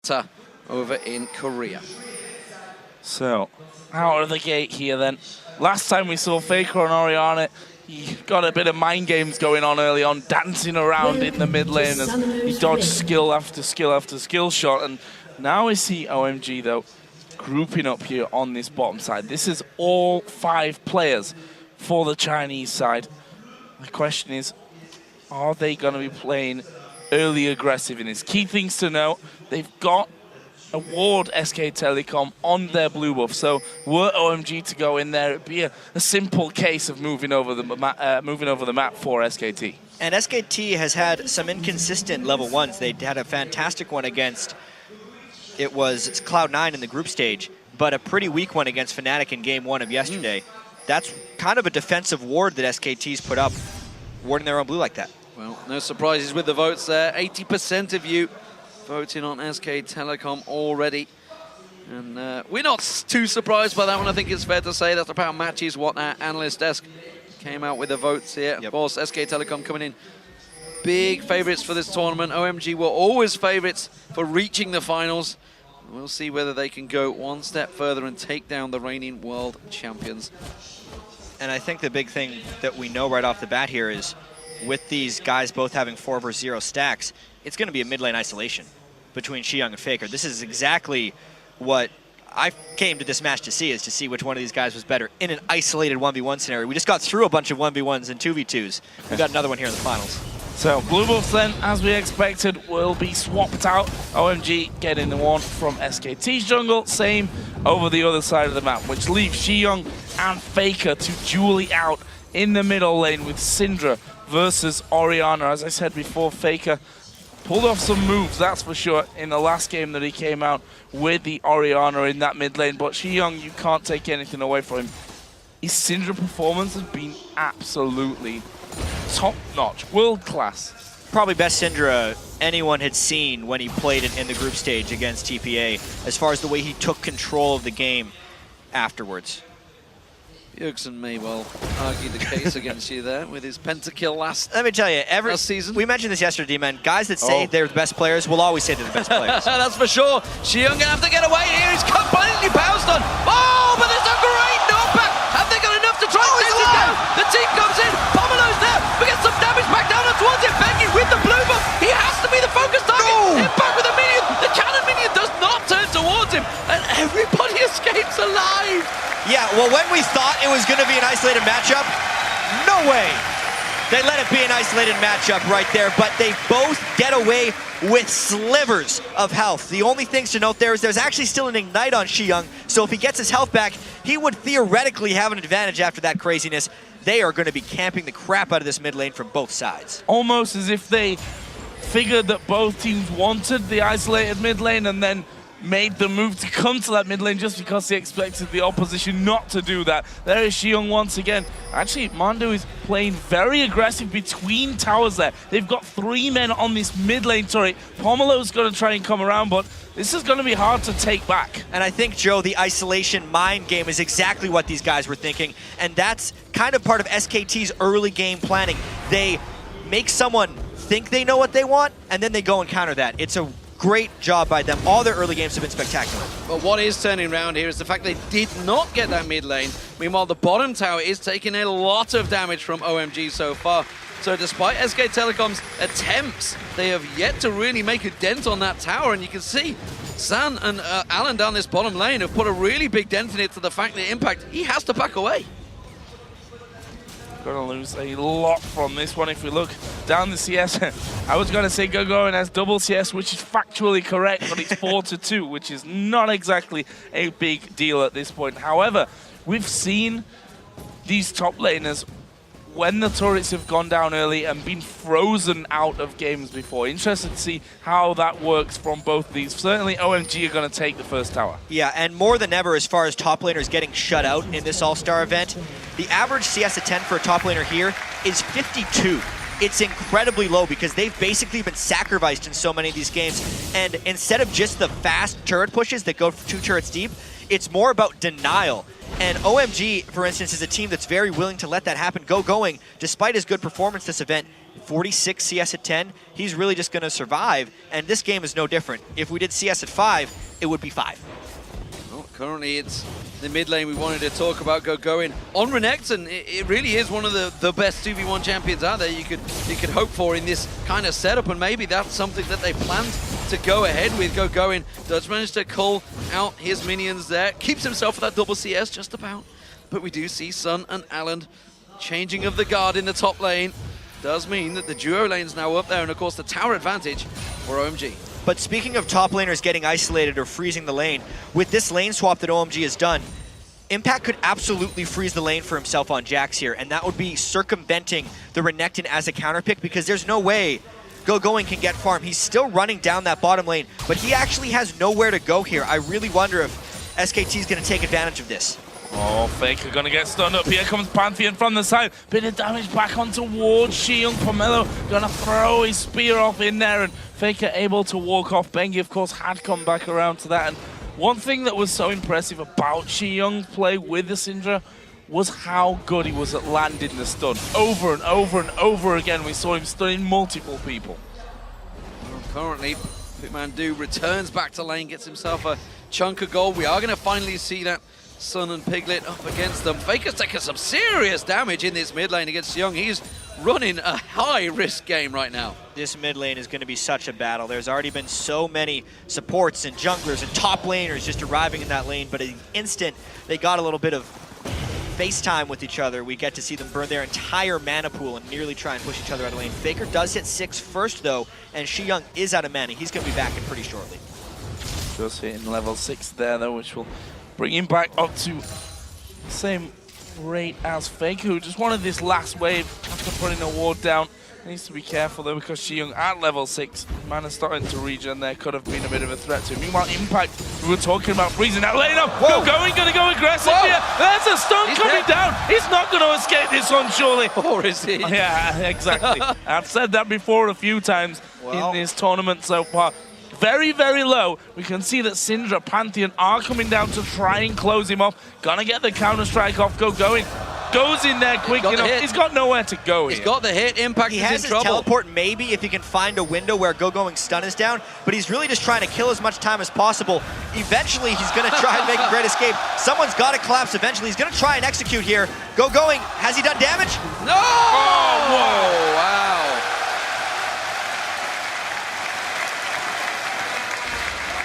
Dota over in Korea. So, out of the gate here then. Last time we saw Faker and Oriana, he got a bit of mind games going on early on, dancing around in the mid lane as he dodged skill after skill after skill shot. And now we see OMG, though, grouping up here on this bottom side. This is all 5 players for the Chinese side. The question is, are they going to be playing early aggressive in this? Key things to note, they've got a ward SK Telecom on their blue buff, so were OMG to go in there, it'd be a simple case of moving over the map for SKT. And SKT has had some inconsistent level 1s. They had a fantastic one against, it was Cloud9 in the group stage, but a pretty weak one against Fnatic in game 1 of yesterday. That's kind of a defensive ward that SKT's put up, warding their own blue like that. Well, no surprises with the votes there. 80% of you voting on SK Telecom already. And we're not too surprised by that one. I think it's fair to say that's about matches what our analyst desk came out with the votes here. Yep. Of course, SK Telecom coming in big favorites for this tournament. OMG were always favorites for reaching the finals. We'll see whether they can go one step further and take down the reigning world champions. And I think the big thing that we know right off the bat here is with these guys both having 4 versus 0 stacks, it's going to be a mid lane isolation between Xiyoung and Faker. This is exactly what I came to this match to see, is to see which one of these guys was better in an isolated 1v1 scenario. We just got through a bunch of 1v1s and 2v2s. We got another one here in the finals. So blue buffs then, as we expected, will be swapped out. OMG getting the one from SKT's jungle, same over the other side of the map, which leaves Xiyoung and Faker to duel it out in the middle lane with Syndra versus Oriana. As I said before, Faker pulled off some moves, that's for sure, in the last game that he came out with the Oriana in that mid lane. But Xiyoung, you can't take anything away from him. His Syndra performance has been absolutely top-notch, world-class. Probably best Syndra anyone had seen when he played in the group stage against TPA, as far as the way he took control of the game afterwards. Bjergsen may well argue the case against you there with his pentakill last Let me tell you, last season. We mentioned this yesterday, man. Guys that say they're the best players will always say they're the best players. That's for sure. Xiyoung gonna have to get away here. He's completely pounced on. Oh, but there's a great knockback. Have they got enough to try and take it down? The team comes in. Pomelo's there. We get some damage back down towards him. Bengi with the blue buff. He has to be the focus target. Impact with a minion. The cannon minion does not turn towards him. And everybody escapes alive. Yeah, well, when we thought it was going to be an isolated matchup, no way. They let it be an isolated matchup right there, but they both get away with slivers of health. The only things to note there is there's actually still an Ignite on Xiyoung, so if he gets his health back, he would theoretically have an advantage after that craziness. They are going to be camping the crap out of this mid lane from both sides. Almost as if they figured that both teams wanted the isolated mid lane and then made the move to come to that mid lane just because they expected the opposition not to do that. There is Xiyoung once again. Actually, Mandu is playing very aggressive between towers there. They've got 3 men on this mid lane turret. Pomelo's going to try and come around, but this is going to be hard to take back. And I think, Joe, the isolation mind game is exactly what these guys were thinking, and that's kind of part of SKT's early game planning. They make someone think they know what they want, and then they go and counter that. It's a great job by them. All their early games have been spectacular. But what is turning around here is the fact they did not get that mid lane. Meanwhile, the bottom tower is taking a lot of damage from OMG so far. So despite SK Telecom's attempts, they have yet to really make a dent on that tower. And you can see San and Alan down this bottom lane have put a really big dent in it to the fact that Impact, he has to back away. Going to lose a lot from this one. If we look down the CS, I was going to say Gogoin has double CS, which is factually correct, but it's 4-2, which is not exactly a big deal at this point. However, we've seen these top laners, when the turrets have gone down early and been frozen out of games before. Interested to see how that works from both of these. Certainly OMG are going to take the first tower. Yeah, and more than ever as far as top laners getting shut out in this All-Star event, the average CS attend for a top laner here is 52. It's incredibly low because they've basically been sacrificed in so many of these games. And instead of just the fast turret pushes that go 2 turrets deep, it's more about denial. And OMG, for instance, is a team that's very willing to let that happen. Going, despite his good performance this event, 46 CS at 10, he's really just going to survive, and this game is no different. If we did CS at 5, it would be 5. Well, currently it's the mid lane we wanted to talk about going on Renekton. It really is one of the best 2v1 champions out there you could hope for in this kind of setup, and maybe that's something that they planned to go ahead with. Going does manage to call out his minions there, keeps himself for that double CS just about, but we do see Sun and Alan changing of the guard in the top lane. Does mean that the duo lane's now up there, and of course the tower advantage for OMG. But speaking of top laners getting isolated or freezing the lane, with this lane swap that OMG has done, Impact could absolutely freeze the lane for himself on Jax here, and that would be circumventing the Renekton as a counter pick, because there's no way Going can get farm. He's still running down that bottom lane, but he actually has nowhere to go here. I really wonder if SKT is going to take advantage of this. Oh, Faker gonna get stunned up. Here comes Pantheon from the side. Bit of damage back on towards Xiong. Pomelo gonna throw his spear off in there, and Faker able to walk off. Bengi, of course, had come back around to that. And one thing that was so impressive about Xiong's play with the Syndra was how good he was at landing the stun. Over and over and over again, we saw him stunning multiple people. Well, currently, Pitmandu returns back to lane, gets himself a chunk of gold. We are gonna finally see that Sun and Piglet up against them. Faker's taking some serious damage in this mid lane against Young. He's running a high-risk game right now. This mid lane is going to be such a battle. There's already been so many supports and junglers and top laners just arriving in that lane, but in an instant, they got a little bit of FaceTime with each other. We get to see them burn their entire mana pool and nearly try and push each other out of lane. Faker does hit 6 first, though, and Xiong is out of mana. He's going to be back in pretty shortly. Just hitting level 6 there, though, which will bring him back up to the same rate as Faker, who just wanted this last wave after putting a ward down. Needs to be careful, though, because Xiong at level 6, mana starting to regen there, could have been a bit of a threat to him. Meanwhile, Impact, we were talking about freezing that lane up. Gonna go aggressive here. There's a stun coming down. He's not going to escape this one, surely. Or is he? Yeah, exactly. I've said that before a few times in this tournament so far. Very, very low. We can see that Syndra, Pantheon are coming down to try and close him off. Gonna get the counter-strike off. Going. Goes in there quick enough. He's got nowhere to go. He's got the hit. Impact he is has in his trouble. teleport maybe if he can find a window where Going stun is down, but he's really just trying to kill as much time as possible. Eventually, he's going to try and make a great escape. Someone's got to collapse eventually. He's going to try and execute here. Going. Has he done damage? No! Oh, whoa, wow.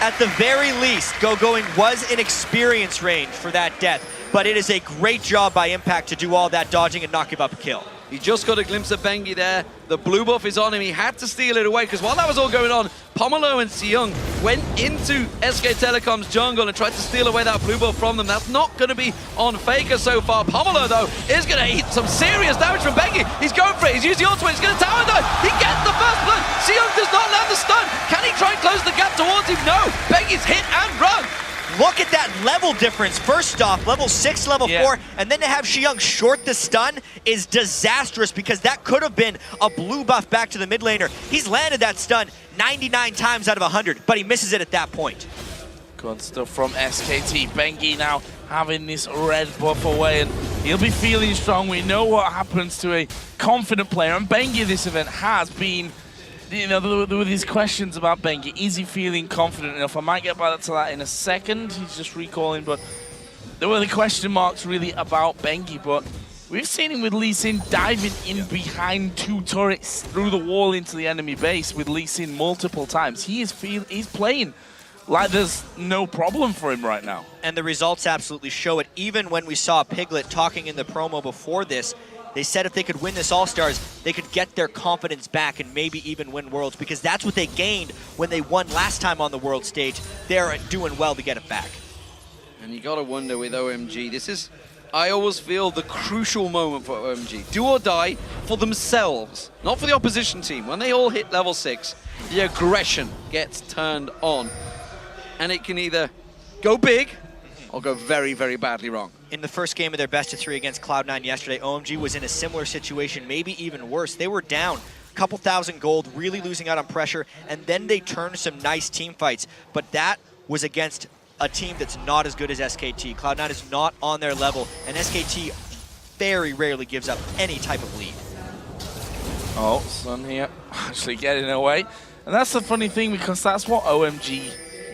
At the very least, Going was in experience range for that death, but it is a great job by Impact to do all that dodging and not give up a kill. He just got a glimpse of Bengi there. The blue buff is on him. He had to steal it away, because while that was all going on, Pomelo and Xiong went into SK Telecom's jungle and tried to steal away that blue buff from them. That's not going to be on Faker so far. Pomelo, though, is going to eat some serious damage from Bengi. He's going for it. He's used the ultimate. He's going to tower dive. He gets the first blood. Xiong does not land the stun. Can he try and close the gap towards him? No. Bengi's hit and run. Look at that level difference. First off, level 6, level 4, and then to have Xiong short the stun is disastrous, because that could have been a blue buff back to the mid laner. He's landed that stun 99 times out of 100, but he misses it at that point. Good stuff from SKT. Bengi now having this red buff away, and he'll be feeling strong. We know what happens to a confident player, and Bengi this event has been, you know, there were these questions about Bengi. Is he feeling confident enough? I might get back to that in a second. He's just recalling, but there were the question marks really about Bengi. But we've seen him with Lee Sin diving in behind 2 turrets through the wall into the enemy base with Lee Sin multiple times. He's playing like there's no problem for him right now. And the results absolutely show it. Even when we saw Piglet talking in the promo before this, they said if they could win this All-Stars, they could get their confidence back and maybe even win Worlds, because that's what they gained when they won last time on the World stage. They're doing well to get it back. And you got to wonder with OMG, this is, I always feel, the crucial moment for OMG. Do or die for themselves, not for the opposition team. When they all hit level 6, the aggression gets turned on. And it can either go big or go very, very badly wrong. In the first game of their best-of-3 against Cloud9 yesterday, OMG was in a similar situation, maybe even worse. They were down a couple thousand gold, really losing out on pressure, and then they turned some nice team fights. But that was against a team that's not as good as SKT. Cloud9 is not on their level, and SKT very rarely gives up any type of lead. Oh, Sun here actually getting away. And that's the funny thing, because that's what OMG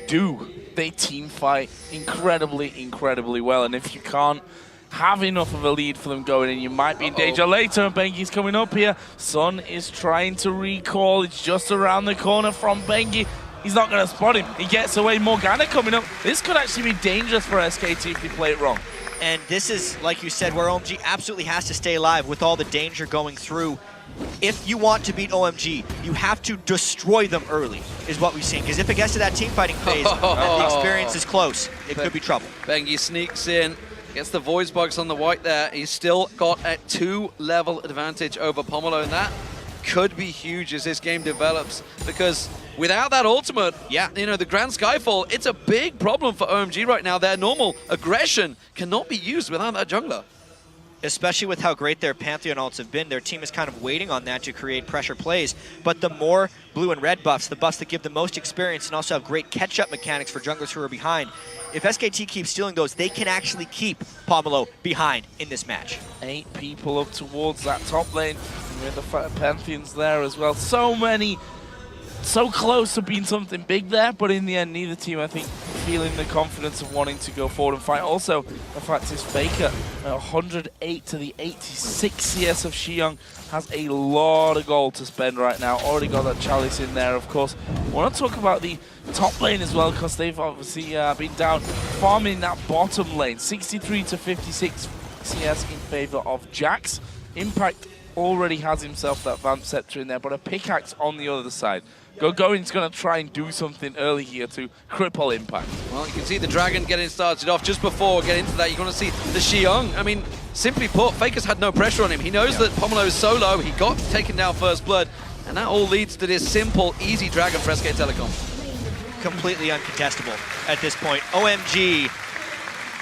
do. They team fight incredibly well. And if you can't have enough of a lead for them going in, you might be in danger later. And Bengi's coming up here. Sun is trying to recall. It's just around the corner from Bengi. He's not going to spot him. He gets away. Morgana coming up. This could actually be dangerous for SKT if they play it wrong. And this is, like you said, where OMG absolutely has to stay alive with all the danger going through. If you want to beat OMG, you have to destroy them early, is what we've seen. Because if it gets to that team fighting phase and the experience is close, it could be trouble. Bengi sneaks in, gets the voice bugs on the white there. He's still got a 2-level advantage over Pomelo, and that could be huge as this game develops, because without that ultimate, you know, the Grand Skyfall, it's a big problem for OMG right now. Their normal aggression cannot be used without that jungler. Especially with how great their Pantheon ults have been. Their team is kind of waiting on that to create pressure plays. But the more blue and red buffs, the buffs that give the most experience and also have great catch-up mechanics for junglers who are behind, if SKT keeps stealing those, they can actually keep Pomelo behind in this match. 8 people up towards that top lane. And with the Pantheons there as well. So many, so close to being something big there, but in the end, neither team, I think, feeling the confidence of wanting to go forward and fight. Also, the fact is Faker, 108 to the 86 CS of Xiong, has a lot of gold to spend right now. Already got that Chalice in there, of course. I want to talk about the top lane as well, because they've obviously been down farming that bottom lane. 63 to 56 CS in favor of Jax. Impact already has himself that Vamp Scepter in there, but a pickaxe on the other side. Goin's going to try and do something early here to cripple Impact. Well, you can see the Dragon getting started off. Just before we get into that, you're going to see the Xiong. I mean, simply put, Faker's had no pressure on him. He knows that Pomelo is so low. He got taken down first blood, and that all leads to this simple, easy Dragon for SK Telecom. Completely uncontestable at this point. OMG,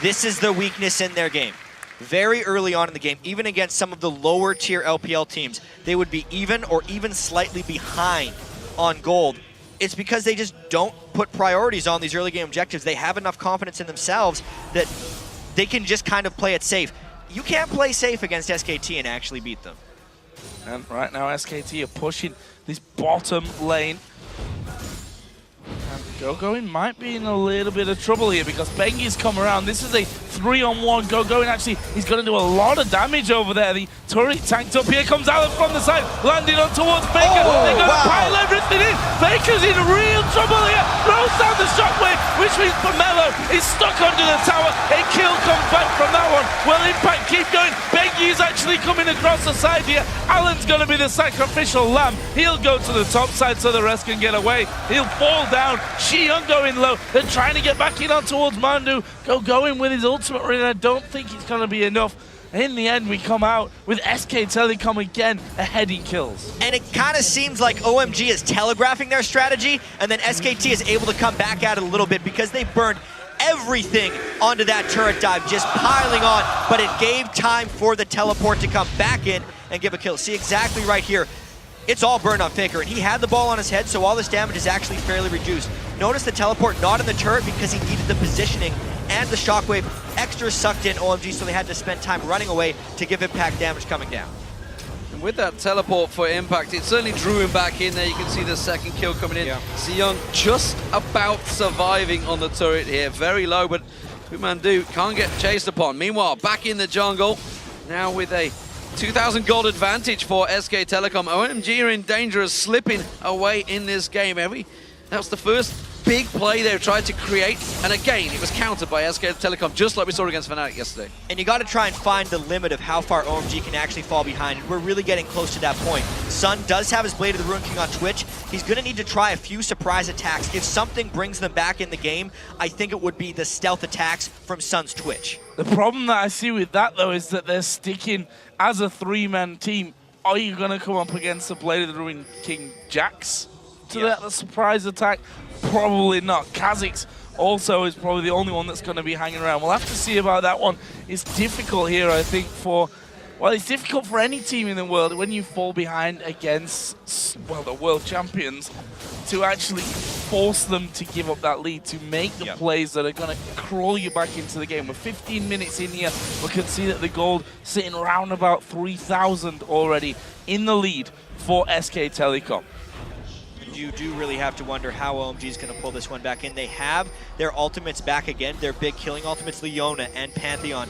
this is the weakness in their game. Very early on in the game, even against some of the lower tier LPL teams, they would be even or even slightly behind on gold. It's because they just don't put priorities on these early game objectives. They have enough confidence in themselves that they can just kind of play it safe. You can't play safe against SKT and actually beat them. And right now SKT are pushing this bottom lane. And Goin might be in a little bit of trouble here, because Bengi's come around. This is a 3-on-1. Goin actually, he's going to do a lot of damage over there. The turret tanked up. Here comes Alan from the side, landing on towards Faker. They're going to pile everything in. Faker's in real trouble here. Throws down the shockwave, which means Pomelo is stuck under the tower. A kill comes back from that one. Well, Impact keep going. Bengi's actually coming across the side here. Alan's going to be the sacrificial lamb. He'll go to the top side so the rest can get away. He'll fall down. Xiong going low. They're trying to get back in on towards Mandu. Going with his ultimate ring. I don't think it's going to be enough. In the end, we come out with SK Telecom again ahead in kills. And it kind of seems like OMG is telegraphing their strategy, and then SKT is able to come back at it a little bit because they burned everything onto that turret dive, just piling on, but it gave time for the teleport to come back in and give a kill. See exactly right here. It's all burned on Faker, and he had the ball on his head, so all this damage is actually fairly reduced. Notice the teleport not in the turret because he needed the positioning and the shockwave extra sucked in OMG, so they had to spend time running away to give Impact damage coming down. And with that teleport for Impact, it certainly drew him back in there. You can see the second kill coming in. Xiong just about surviving on the turret here. Very low, but Mandu can't get chased upon. Meanwhile, back in the jungle, now with a 2,000 gold advantage for SK Telecom. OMG are in danger of slipping away in this game. That was the first big play they've tried to create, and again, it was countered by SK Telecom, just like we saw against Fnatic yesterday. And you got to try and find the limit of how far OMG can actually fall behind, and we're really getting close to that point. Sun does have his Blade of the Ruin King on Twitch. He's going to need to try a few surprise attacks. If something brings them back in the game, I think it would be the stealth attacks from Sun's Twitch. The problem that I see with that, though, is that they're sticking as a 3-man team. Are you going to come up against the Blade of the Ruin King Jax to that surprise attack? Probably not. Kha'Zix also is probably the only one that's going to be hanging around. We'll have to see about that one. It's difficult here, I think, for well, it's difficult for any team in the world when you fall behind against, well, the world champions, to actually force them to give up that lead, to make the plays that are going to crawl you back into the game. We're 15 minutes in here. We can see that the gold sitting around about 3,000 already in the lead for SK Telecom. You do really have to wonder how OMG is going to pull this one back in. They have their ultimates back again, their big killing ultimates, Leona and Pantheon.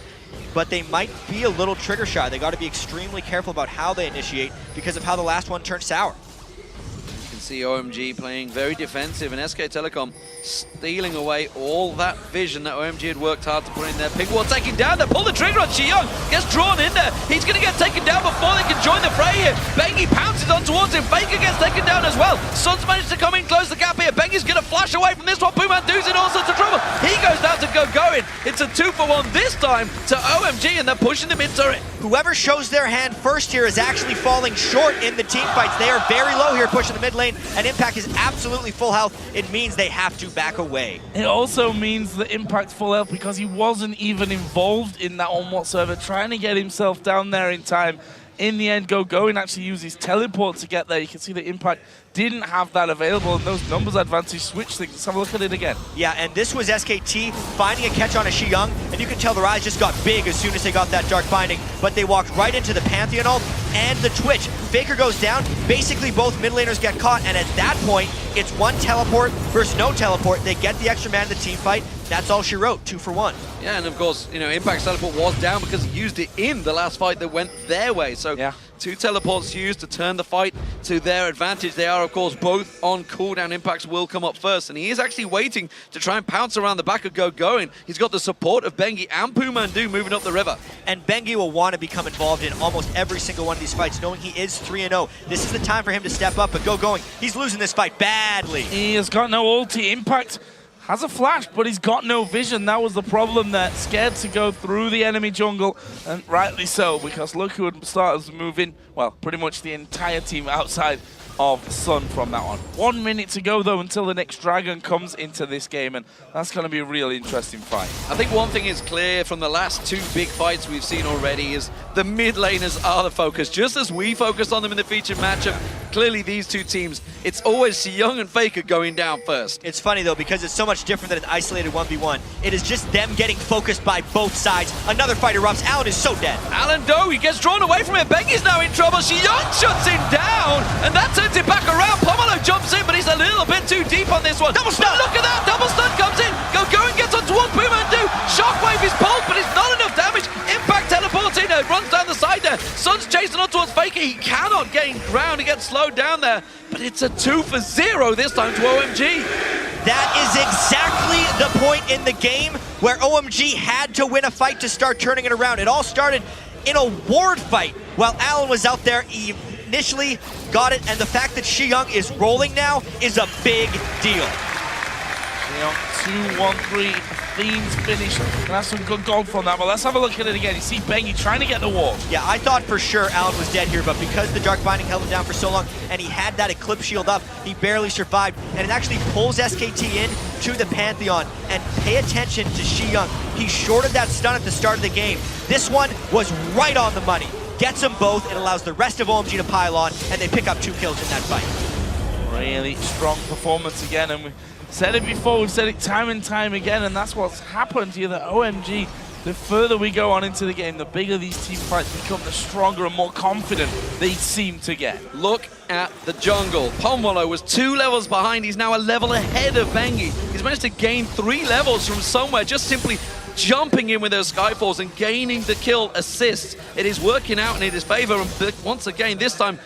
But they might be a little trigger shy. They got to be extremely careful about how they initiate because of how the last one turned sour. You can see OMG playing very defensive and SK Telecom stealing away all that vision that OMG had worked hard to put in there. Pigwall taken down, they pull the trigger on Xiong, gets drawn in there. He's going to get taken down before they can join the fray here. Bengi pounces on towards him, Faker gets taken down as well. Sun's managed to come in, close the gap here. Bengi's going to flash away from this one. Pumandu's in all sorts of trouble. He goes down to Going. It's a 2-for-1 this time to OMG and they're pushing the mid turret. Whoever shows their hand first here is actually falling short in the team fights. They are very low here pushing the mid lane, and Impact is absolutely full health. It means they have to back away. It also means that Impact's full health because he wasn't even involved in that one whatsoever, trying to get himself down there in time. In the end, Going actually used his teleport to get there. You can see that Impact didn't have that available, and those numbers advantage switch things. Let's have a look at it again. Yeah, and this was SKT finding a catch on a Xiong, and you can tell their eyes just got big as soon as they got that Dark Binding, but they walked right into the Pantheon ult and the Twitch. Faker goes down, basically both mid laners get caught, and at that point, it's one teleport versus no teleport. They get the extra man in the team fight. That's all she wrote, 2-for-1. Yeah, and of course, you know, Impact's teleport was down because he used it in the last fight that went their way. So yeah. 2 teleports used to turn the fight to their advantage. They are, of course, both on cooldown. Impact's will come up first, and he is actually waiting to try and pounce around the back of Going. He's got the support of Bengi and Pumandu moving up the river. And Bengi will want to become involved in almost every single one of these fights, knowing he is 3-0. This is the time for him to step up, but Going, he's losing this fight badly. He has got no ulti. Impact has a flash, but he's got no vision. That was the problem there. Scared to go through the enemy jungle, and rightly so, because look who had started moving, well, pretty much the entire team outside of Sun from that one. 1 minute to go, though, until the next dragon comes into this game, and that's going to be a really interesting fight. I think one thing is clear from the last 2 big fights we've seen already is the mid laners are the focus. Just as we focused on them in the featured matchup, clearly these 2 teams, it's always Xiong and Faker going down first. It's funny, though, because it's so much different than an isolated 1v1. It is just them getting focused by both sides. Another fight erupts. Alan is so dead. Alan Doe, he gets drawn away from it. Bengi's now in trouble. Xiong shuts him down, and that turns it back around. Pomelo jumps in, but he's a little bit too deep on this one. Double stun! Look at that! Double stun comes in. Going gets on towards Pumandu. Shockwave is pulled, but it's not enough damage. Impact teleports in, runs down the side there. Sun's chasing on towards Faker. He cannot gain ground. He gets slowed down there, but it's a 2-for-0 this time to OMG. That is exactly the point in the game where OMG had to win a fight to start turning it around. It all started in a ward fight while Alan was out there. He initially got it, and the fact that Xiong is rolling now is a big deal. Xiong 2-1-3. Themes finished, and that's some good gold from that, but let's have a look at it again. You see Bengi trying to get the wall. Yeah, I thought for sure Alan was dead here, but because the Dark Binding held him down for so long, and he had that Eclipse shield up, he barely survived, and it actually pulls SKT in to the Pantheon. And pay attention to Xiong. He shorted that stun at the start of the game. This one was right on the money. Gets them both, and allows the rest of OMG to pile on, and they pick up 2 kills in that fight. Really strong performance again, and we said it before, we've said it time and time again, and that's what's happened here. The OMG, the further we go on into the game, the bigger these team fights become, the stronger and more confident they seem to get. Look at the jungle. Pomelo was 2 levels behind. He's now a level ahead of Bengi. He's managed to gain 3 levels from somewhere, just simply jumping in with those Skyfalls and gaining the kill assists. It is working out in his favor, and once again, this time,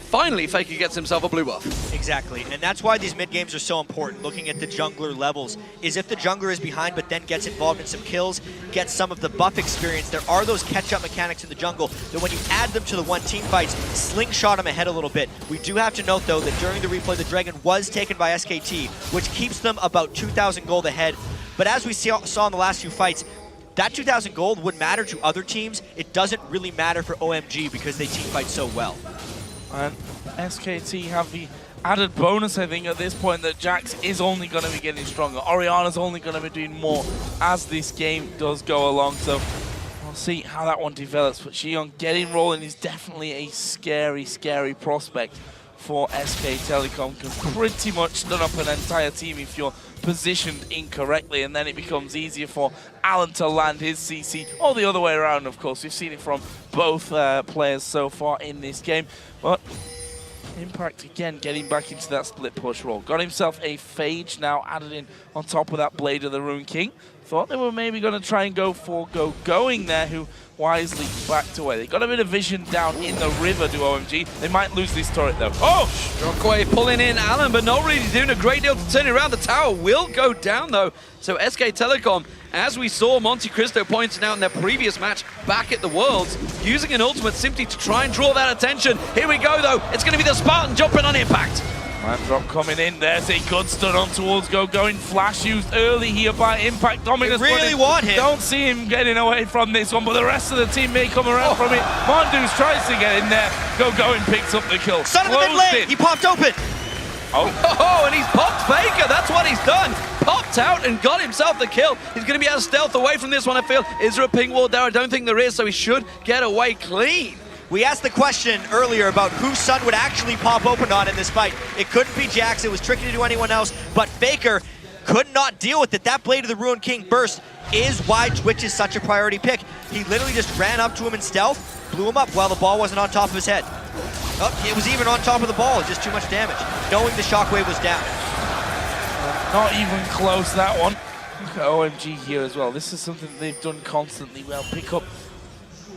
finally, Faker gets himself a blue buff. Exactly, and that's why these mid games are so important. Looking at the jungler levels, is if the jungler is behind but then gets involved in some kills, gets some of the buff experience, there are those catch-up mechanics in the jungle that when you add them to the 1-team fights, slingshot them ahead a little bit. We do have to note, though, that during the replay, the Dragon was taken by SKT, which keeps them about 2,000 gold ahead. But as we saw in the last few fights, that 2,000 gold would matter to other teams. It doesn't really matter for OMG because they team fight so well. And SKT have the added bonus, I think, at this point, that Jax is only going to be getting stronger. Orianna's only going to be doing more as this game does go along. So We'll see how that one develops, but Xiong getting rolling is definitely a scary, scary prospect for SK Telecom. Can pretty much stun up an entire team if you're positioned incorrectly, and then it becomes easier for Alan to land his CC, or the other way around, of course. We've seen it from both players so far in this game, but Impact again getting back into that split push role. Got himself a Phage now added in on top of that Blade of the Rune King. Thought they were maybe going to try and go for going there, who wisely backed away. They got a bit of vision down in the river, do OMG. They might lose this turret though. Oh! Shockwave pulling in Alan, but not really doing a great deal to turn it around. The tower will go down though. So SK Telecom, as we saw Monte Cristo pointing out in their previous match back at the Worlds, using an ultimate simply to try and draw that attention. Here we go though. It's going to be the Spartan jumping on Impact. Man drop coming in. There's a good stun on towards going. Flash used early here by Impact. Dominus really want him. Don't see him getting away from this one, but the rest of the team may come around from it. Mondoos tries to get in there. Going picks up the kill. Son of the mid lane. He popped open. Oh, and he's popped Faker. That's what he's done. Popped out and got himself the kill. He's going to be able to stealth away from this one, I feel. Is there a ping wall there? I don't think there is, so he should get away clean. We asked the question earlier about whose Sun would actually pop open on in this fight. It couldn't be Jax. It was tricky to do anyone else, but Faker could not deal with it. That Blade of the Ruined King burst is why Twitch is such a priority pick. He literally just ran up to him in stealth, blew him up while the ball wasn't on top of his head. Oh, it was even on top of the ball, just too much damage, knowing the shockwave was down. Not even close, that one. Look at OMG here as well. This is something they've done constantly well. Pick up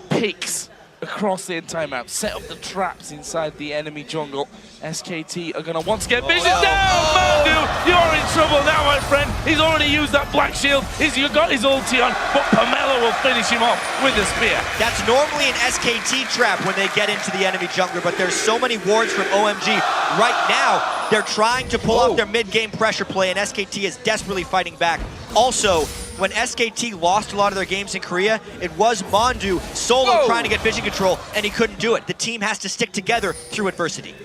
picks across the entire map, set up the traps inside the enemy jungle. SKT are going to once get vision down. Mandu, you're in trouble now, my friend. He's already used that black shield. He's got his ulti on, but Pamela will finish him off with a spear. That's normally an SKT trap when they get into the enemy jungler, but there's so many wards from OMG. Right now, they're trying to pull off their mid-game pressure play, and SKT is desperately fighting back. Also, when SKT lost a lot of their games in Korea, it was Mondu solo trying to get vision control, and he couldn't do it. The team has to stick together through adversity.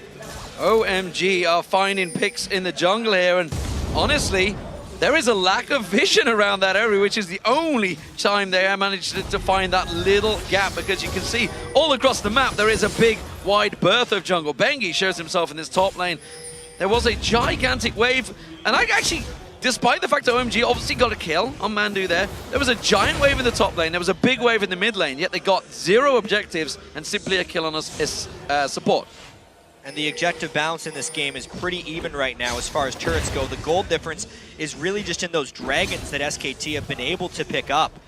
OMG are finding picks in the jungle here, and honestly, there is a lack of vision around that area, which is the only time they managed to find that little gap, because you can see all across the map there is a big wide berth of jungle. Bengi shows himself in this top lane. There was a gigantic wave, and I actually, despite the fact that OMG obviously got a kill on Mandu there was a giant wave in the top lane, there was a big wave in the mid lane, yet they got 0 objectives and simply a kill on us support. And the objective balance in this game is pretty even right now as far as turrets go. The gold difference is really just in those dragons that SKT have been able to pick up.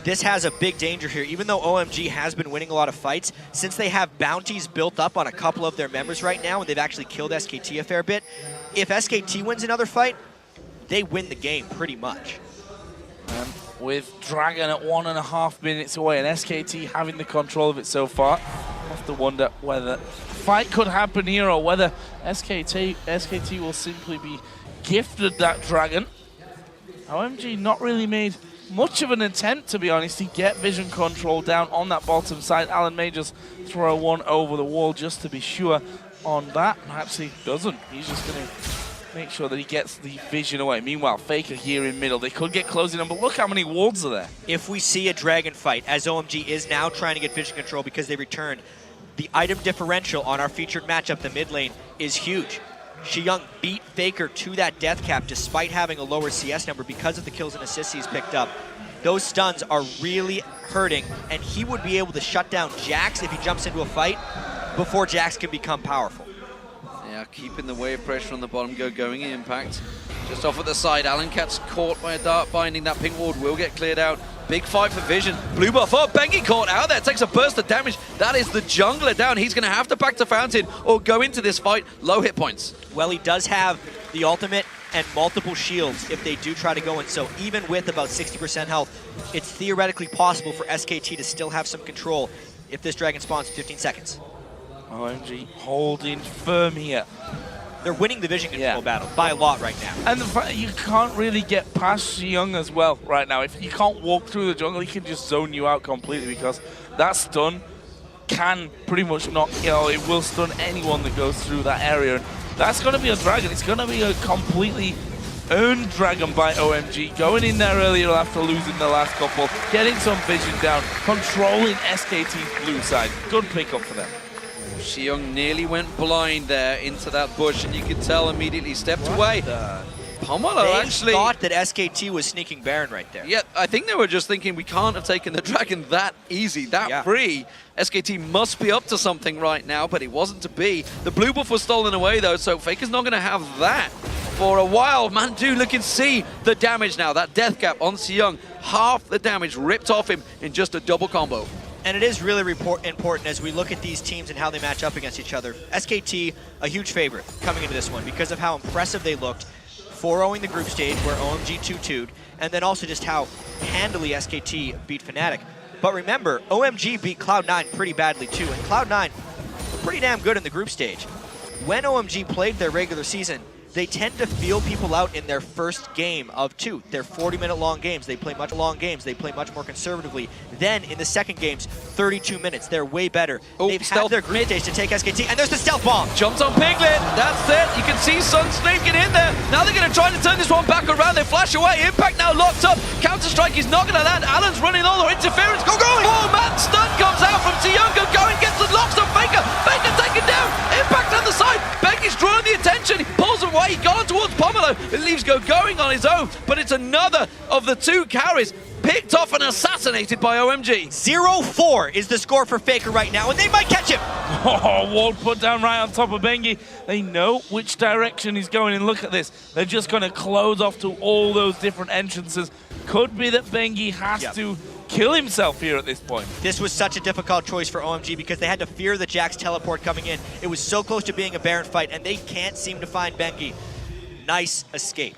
This has a big danger here. Even though OMG has been winning a lot of fights, since they have bounties built up on a couple of their members right now, and they've actually killed SKT a fair bit, if SKT wins another fight, they win the game pretty much. With Dragon at 1.5 minutes away and SKT having the control of it so far, I have to wonder whether fight could happen here or whether SKT will simply be gifted that Dragon. OMG not really made much of an attempt, to be honest, to get vision control down on that bottom side. Alan may just throw one over the wall just to be sure on that. Perhaps he doesn't. He's just going to make sure that he gets the vision away. Meanwhile, Faker here in middle. They could get closing on, but look how many wards are there. If we see a Dragon fight, as OMG is now trying to get vision control because they returned, the item differential on our featured matchup, the mid lane, is huge. Xiong beat Faker to that death cap despite having a lower CS number because of the kills and assists he's picked up. Those stuns are really hurting, and he would be able to shut down Jax if he jumps into a fight before Jax can become powerful. Yeah, keeping the wave pressure on the bottom, going in Impact. Just off at the side, Alan Cat's caught by a dart binding. That pink ward will get cleared out. Big fight for vision. Blue buff up, Bengi caught out there, takes a burst of damage. That is the jungler down. He's gonna have to back to Fountain or go into this fight low hit points. Well, he does have the ultimate and multiple shields if they do try to go in. So even with about 60% health, it's theoretically possible for SKT to still have some control if this Dragon spawns in 15 seconds. OMG holding firm here. They're winning the vision control battle by a lot right now. And the fact you can't really get past Xiong as well right now. If you can't walk through the jungle, he can just zone you out completely, because that stun can pretty much knock, it will stun anyone that goes through that area. And that's going to be a Dragon. It's going to be a completely earned Dragon by OMG, going in there earlier after losing the last couple, getting some vision down, controlling SKT's blue side. Good pickup for them. Xiong nearly went blind there into that bush, and you could tell immediately stepped away. Pomelo They actually thought that SKT was sneaking Baron right there. Yeah, I think they were just thinking we can't have taken the Dragon that easy, that free. SKT must be up to something right now, but it wasn't to be. The blue buff was stolen away though, so Faker's not going to have that for a while. Mandu, look and see the damage now. That death cap on Xiong, half the damage ripped off him in just a double combo. And it is really important as we look at these teams and how they match up against each other. SKT, a huge favorite coming into this one because of how impressive they looked, 4-0ing the group stage where OMG 2-2'd, and then also just how handily SKT beat Fnatic. But remember, OMG beat Cloud9 pretty badly too, and Cloud9 were pretty damn good in the group stage. When OMG played their regular season, they tend to feel people out in their first game of 2. They're 40-minute long games. They play much more conservatively. Then in the second games, 32 minutes. They're way better. They've had their group stage to take SKT, and there's the stealth bomb. Jumps on Piglet, that's it. You can see Sunstream get in there. Now they're going to try to turn this one back around. They flash away. Impact now locked up. Counter-Strike is not going to land. Allen's running all the interference. Go going! Four-man stun comes out from Xiong. Going, gets the locks on Faker. Faker taken down. Impact on the side. Becky's drawing the attention. He pulls away. Gone towards Pomelo. It leaves Go going on his own, but it's another of the 2 carries picked off and assassinated by OMG. 0-4 is the score for Faker right now, and they might catch him. Oh, wall put down right on top of Bengi. They know which direction he's going, and look at this. They're just going to close off to all those different entrances. Could be that Bengi has to kill himself here at this point. This was such a difficult choice for OMG because they had to fear the Jax teleport coming in. It was so close to being a Baron fight, and they can't seem to find Bengi. Nice escape.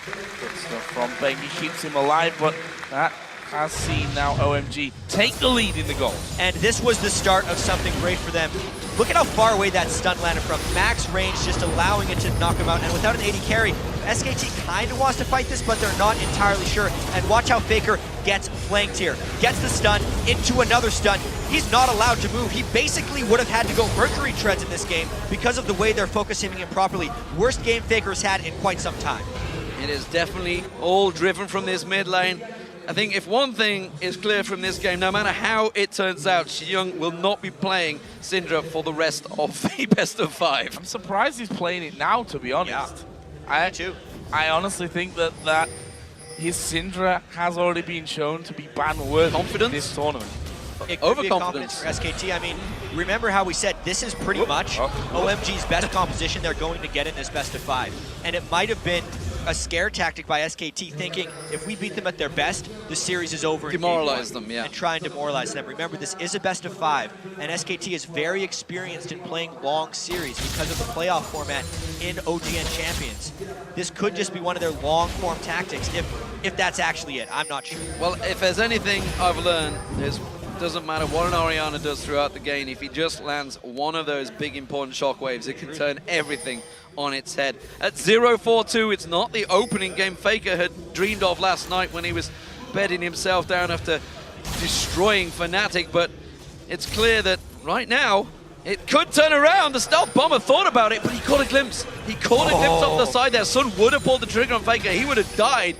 Good stuff from Bengi, keeps him alive, but that has seen now OMG take the lead in the goal. And this was the start of something great for them. Look at how far away that stun landed from. Max range just allowing it to knock him out, and without an 80 carry, SKT kind of wants to fight this, but they're not entirely sure. And watch how Faker gets flanked here. Gets the stun into another stun. He's not allowed to move. He basically would have had to go Mercury treads in this game because of the way they're focusing him properly. Worst game Faker's had in quite some time. It is definitely all driven from this mid lane. I think if one thing is clear from this game, no matter how it turns out, Xiong will not be playing Syndra for the rest of the best of 5. I'm surprised he's playing it now, to be honest. Too. I honestly think that his Syndra has already been shown to be ban-worthy in this tournament. It could be a confidence for SKT. I mean, remember how we said this is pretty much OMG's best composition they're going to get in this best of 5. And it might have been a scare tactic by SKT, thinking if we beat them at their best, the series is over. Demoralize them, and try and demoralize them. Remember, this is a best of 5, and SKT is very experienced in playing long series because of the playoff format in OGN Champions. This could just be one of their long-form tactics, if that's actually it. I'm not sure. Well, if there's anything I've learned, it doesn't matter what an Orianna does throughout the game. If he just lands one of those big important shockwaves, it can turn everything on its head. At 0-4-2, it's not the opening game Faker had dreamed of last night when he was bedding himself down after destroying Fnatic, but it's clear that right now it could turn around. The stealth bomber thought about it, but he caught a glimpse. He caught a glimpse off the side there. Sun would have pulled the trigger on Faker. He would have died,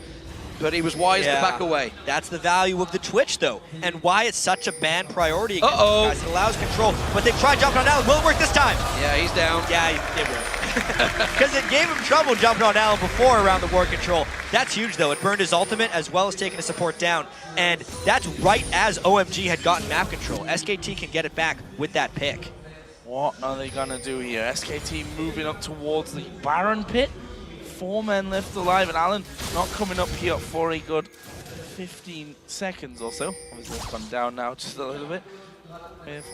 but he was wise to back away. That's the value of the Twitch, though, and why it's such a ban priority against these guys. It allows control, but they tried jumping on Allen. Will it work this time? Yeah, he's down. Yeah, it will. Because it gave him trouble jumping on Allen before around the ward control. That's huge, though. It burned his ultimate as well as taking the support down, and that's right as OMG had gotten map control. SKT can get it back with that pick. What are they going to do here? SKT moving up towards the Baron pit. 4 men left alive, and Allen not coming up here for a good 15 seconds or so. Obviously, it's gone down now just a little bit. With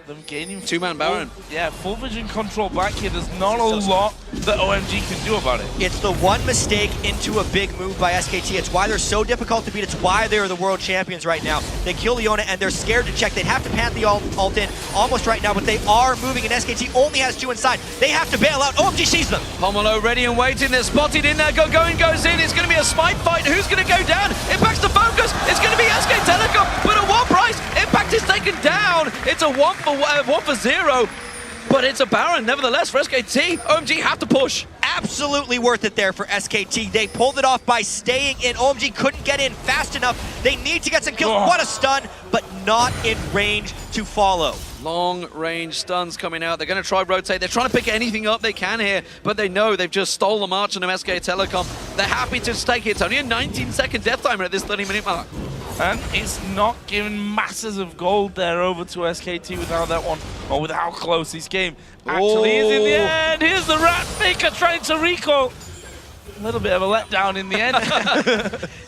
them gaining 2-man Baron. Full vision control back here. There's not a lot that OMG can do about it. It's the one mistake into a big move by SKT. It's why they're so difficult to beat. It's why they're the world champions right now. They kill Leona, and they're scared to check. They'd have to pant the ult in almost right now, but they are moving, and SKT only has 2 inside. They have to bail out. OMG sees them. Pomelo ready and waiting. They're spotted in there. Going goes in. It's going to be a smite fight. Who's going to go down? Impact's the focus. It's going to be SK Telecom, but at what price? Impact is taken down. It's a 1 for 0, but it's a Baron nevertheless for SKT. OMG have to push. absolutely worth it there for SKT. They pulled it off by staying in. OMG couldn't get in fast enough. They need to get some kills. What a stun, but not in range to follow. Long range stuns coming out. They're going to try rotate. They're trying to pick anything up they can here, but they know they've just stole the march on them SK Telecom. They're happy to stake it. It's only a 19-second death timer at this 30-minute mark. And it's not giving masses of gold there over to SKT without that one, or with how close this game actually is in the end. Here's the Rat Faker trying to recall. A little bit of a letdown in the end.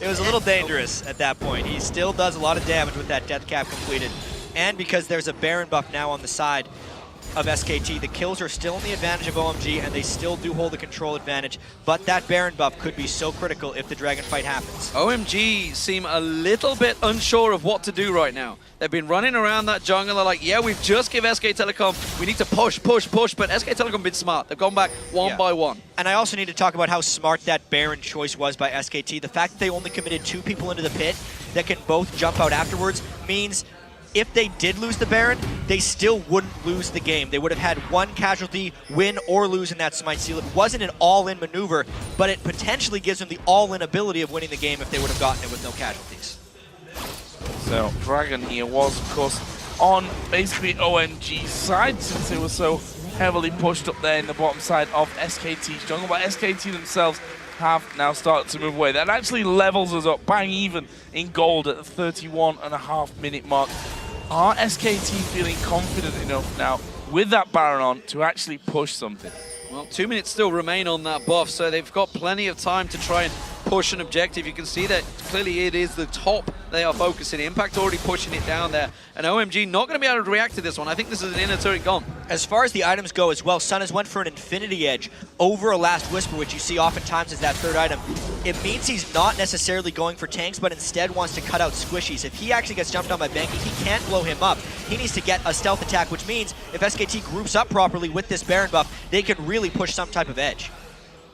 It was a little dangerous at that point. He still does a lot of damage with that death cap completed. And because there's a Baron buff now on the side of SKT, the kills are still in the advantage of OMG, and they still do hold the control advantage, but that Baron buff could be so critical if the Dragon fight happens. OMG seem a little bit unsure of what to do right now. They've been running around that jungle. They're like, yeah, we've just give SK Telecom, we need to push, but SK Telecom have been smart. They've gone back one by one. And I also need to talk about how smart that Baron choice was by SKT. The fact that they only committed 2 people into the pit that can both jump out afterwards means if they did lose the Baron, they still wouldn't lose the game. They would have had 1 casualty, win or lose in that Smite Seal. It wasn't an all-in maneuver, but it potentially gives them the all-in ability of winning the game if they would have gotten it with no casualties. So Dragon here was, of course, on basically OMG's side, since they were so heavily pushed up there in the bottom side of SKT's jungle, but SKT themselves have now started to move away. That actually levels us up, bang even in gold at the 31.5-minute mark. Are SKT feeling confident enough now with that Baron on to actually push something? Well, 2 minutes still remain on that buff, so they've got plenty of time to try and push an objective. You can see that clearly it is the top they are focusing. Impact already pushing it down there, and OMG not going to be able to react to this one. I think this is an inner turret gone. As far as the items go as well, Sun has went for an Infinity Edge over a Last Whisper, which you see oftentimes as that third item. It means he's not necessarily going for tanks, but instead wants to cut out squishies. If he actually gets jumped on by Banky, he can't blow him up. He needs to get a stealth attack, which means if SKT groups up properly with this Baron buff, they can really push some type of edge.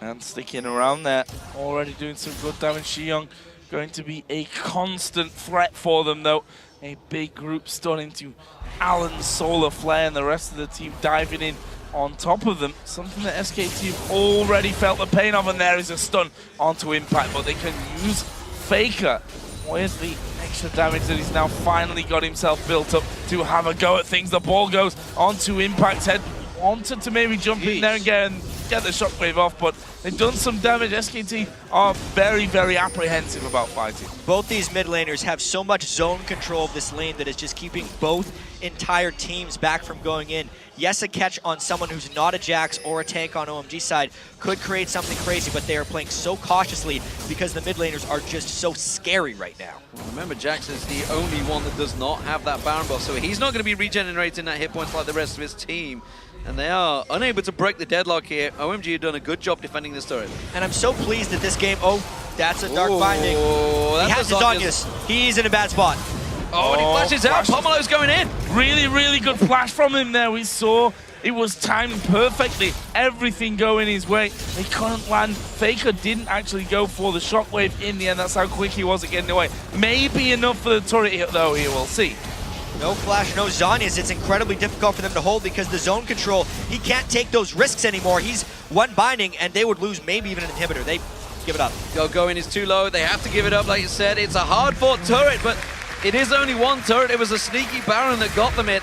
And sticking around there, already doing some good damage. Xiong going to be a constant threat for them, though. A big group stun into Alan's Solar Flare, and the rest of the team diving in on top of them. Something that SKT have already felt the pain of, and there is a stun onto Impact, but they can use Faker with the extra damage that he's now finally got himself built up to have a go at things. The ball goes onto Impact's head. Wanted to maybe jump in there and get the shockwave off, but they've done some damage. SKT are very, very apprehensive about fighting. Both these mid laners have so much zone control of this lane that is just keeping both entire teams back from going in. Yes, a catch on someone who's not a Jax or a tank on OMG side could create something crazy, but they are playing so cautiously because the mid laners are just so scary right now. Well, remember, Jax is the only one that does not have that Baron buff, so he's not going to be regenerating that hit points like the rest of his team. And they are unable to break the deadlock here. OMG have done a good job defending this turret. And I'm so pleased that this game, that's a Dark Binding. He has his Zhonya's. He's in a bad spot. Oh, and he flashes out. Pomelo's going in. Really, really good flash from him there. We saw it was timed perfectly. Everything going his way. They couldn't land. Faker didn't actually go for the shockwave in the end. That's how quick he was at getting away. Maybe enough for the turret hit, though, here we'll see. No flash, no Zhonya's. It's incredibly difficult for them to hold because the zone control, he can't take those risks anymore. He's one binding, and they would lose maybe even an inhibitor. They give it up. Going is too low. They have to give it up, like you said. It's a hard-fought turret, but it is only one turret. It was a sneaky Baron that got them it.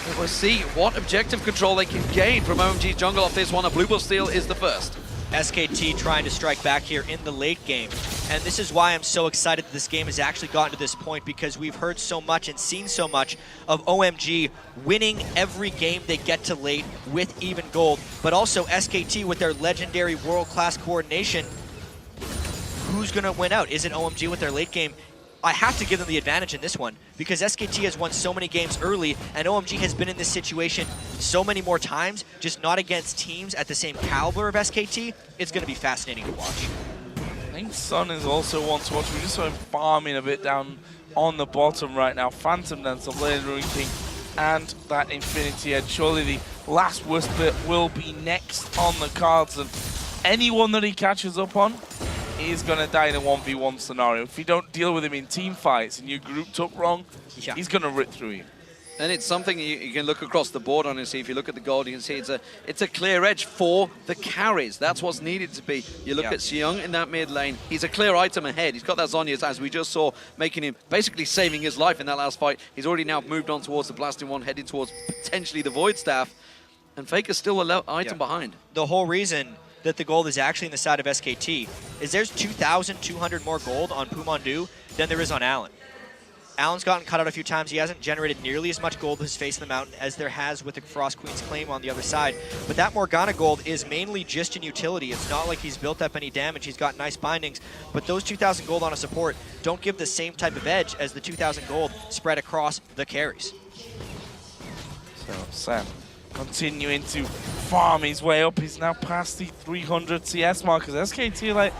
But we'll see what objective control they can gain from OMG's jungle off this one. A blue buff steal is the first. SKT trying to strike back here in the late game. And this is why I'm so excited that this game has actually gotten to this point, because we've heard so much and seen so much of OMG winning every game they get to late with even gold, but also SKT with their legendary world-class coordination. Who's going to win out? Is it OMG with their late game? I have to give them the advantage in this one because SKT has won so many games early and OMG has been in this situation so many more times, just not against teams at the same caliber of SKT. It's going to be fascinating to watch. I think Sun is also one to watch. We just saw him farming a bit down on the bottom right now. Phantom Dance, Blade Ruin King, and that Infinity Edge. Surely the Last Whisper will be next on the cards, and anyone that he catches up on is going to die in a 1v1 scenario. If you don't deal with him in team fights and you're grouped up wrong, he's going to rip through you. And it's something you can look across the board on and see. If you look at the gold, you can see it's a clear edge for the carries. That's what's needed to be. You look at Xiong in that mid lane. He's a clear item ahead. He's got that Zhonya's, as we just saw, making him basically saving his life in that last fight. He's already now moved on towards the Blasting One, heading towards potentially the Void Staff. And Faker's still a item behind. The whole reason that the gold is actually in the side of SKT is there's 2,200 more gold on Pumondu than there is on Allen. Allen's gotten cut out a few times. He hasn't generated nearly as much gold with his face in the mountain as there has with the Frost Queen's claim on the other side. But that Morgana gold is mainly just in utility. It's not like he's built up any damage. He's got nice bindings. But those 2,000 gold on a support don't give the same type of edge as the 2,000 gold spread across the carries. So Sam continuing to farm his way up. He's now past the 300 CS mark as SKT like,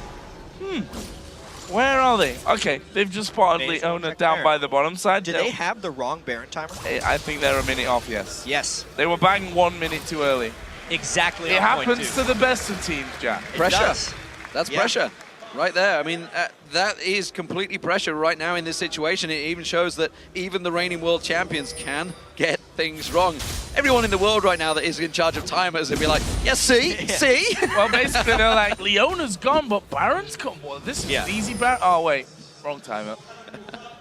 where are they? Okay, they've just spotted Leona down by the bottom side. Do they have the wrong Baron timer? I think they're a minute off, yes. Yes. They were banging 1 minute too early. Exactly. It happens to the best of teams, Jack. Pressure. That's pressure right there. I mean, that is completely pressure right now in this situation. It even shows that even the reigning world champions can get things wrong. Everyone in the world right now that is in charge of timers would be like, yeah, see? Well, basically, they're like, Leona's gone, but Baron's gone. Well, this is easy Baron. Oh, wait. Wrong timer.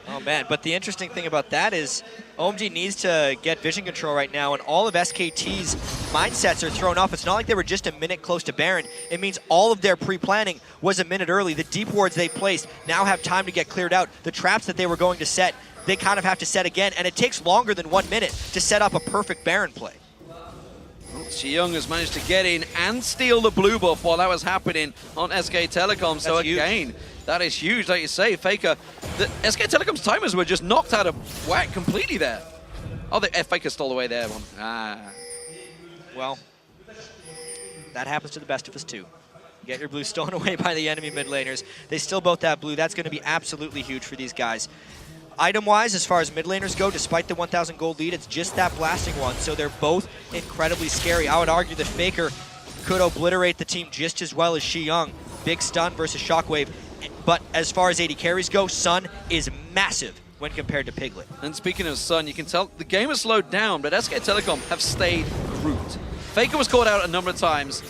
Oh, man. But the interesting thing about that is OMG needs to get vision control right now, and all of SKT's mindsets are thrown off. It's not like they were just a minute close to Baron. It means all of their pre-planning was a minute early. The deep wards they placed now have time to get cleared out. The traps that they were going to set, they kind of have to set again, and it takes longer than 1 minute to set up a perfect Baron play. Well, Xiong has managed to get in and steal the blue buff while that was happening on SK Telecom. So again, that is huge, like you say, Faker. The SK Telecom's timers were just knocked out of whack completely there. Oh, Faker stole away there one. Well, that happens to the best of us too. Get your blue stolen away by the enemy mid laners. They still both have blue. That's going to be absolutely huge for these guys. Item-wise, as far as mid laners go, despite the 1,000 gold lead, it's just that blasting one, so they're both incredibly scary. I would argue that Faker could obliterate the team just as well as Xiong. Big stun versus Shockwave. But as far as AD carries go, Sun is massive when compared to Piglet. And speaking of Sun, you can tell the game has slowed down, but SK Telecom have stayed grouped. Faker was caught out a number of times,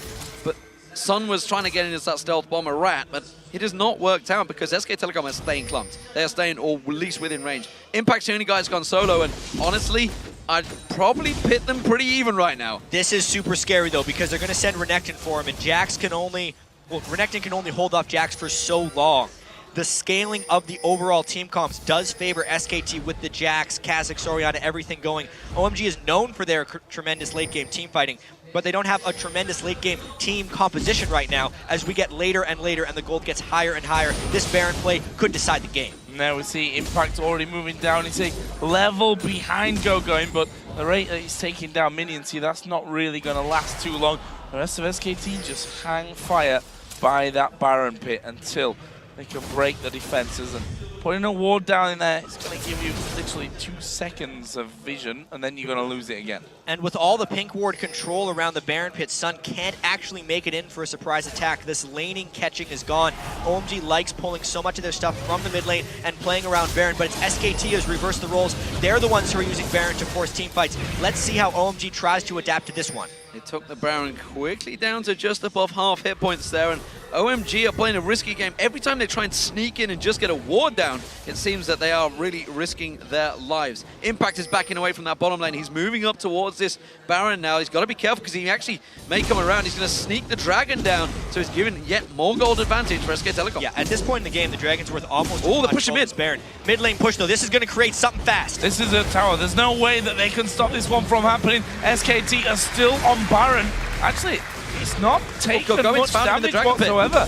but Sun was trying to get into that stealth bomber rat, but it has not worked out because SK Telecom are staying clumped. They are staying or at least within range. Impact's the only guy who's gone solo, and honestly, I'd probably pit them pretty even right now. This is super scary though, because they're going to send Renekton for him, and Jax can only, well, Renekton can only hold off Jax for so long. The scaling of the overall team comps does favor SKT with the Jax, Kha'Zix, Orianna, everything going. OMG is known for their tremendous late game team fighting, but they don't have a tremendous late game team composition right now. As we get later and later and the gold gets higher and higher, this Baron play could decide the game. Now we see Impact already moving down. He's a level behind going, but the rate that he's taking down minions here, that's not really going to last too long. The rest of SKT just hang fire by that Baron pit until they can break the defenses, and putting a ward down in there is going to give you literally 2 seconds of vision, and then you're going to lose it again. And with all the pink ward control around the Baron pit, Sun can't actually make it in for a surprise attack. This laning catching is gone. OMG likes pulling so much of their stuff from the mid lane and playing around Baron, but it's SKT has reversed the roles. They're the ones who are using Baron to force team fights. Let's see how OMG tries to adapt to this one. They took the Baron quickly down to just above half hit points there, and OMG are playing a risky game. Every time they try and sneak in and just get a ward down, it seems that they are really risking their lives. Impact is backing away from that bottom lane. He's moving up towards this Baron now. He's got to be careful because he actually may come around. He's going to sneak the Dragon down, so he's giving yet more gold advantage for SK Telecom. Yeah, at this point in the game, the Dragon's worth almost oh, they push him in. Baron. Mid lane push, though. This is going to create something fast. This is a tower. There's no way that they can stop this one from happening. SKT are still on Baron. Actually, he's not taking much damage whatsoever.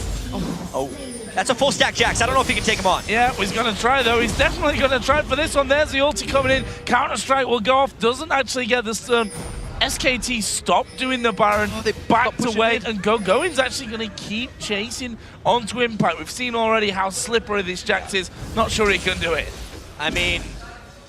Oh. That's a full stack Jax. I don't know if he can take him on. Yeah, he's going to try though. He's definitely going to try for this one. There's the ulti coming in. Counter-Strike will go off. Doesn't actually get the stun. SKT stopped doing the Baron. They backed away, and Goin's actually going to keep chasing onto Impact. We've seen already how slippery this Jax is. Not sure he can do it. I mean,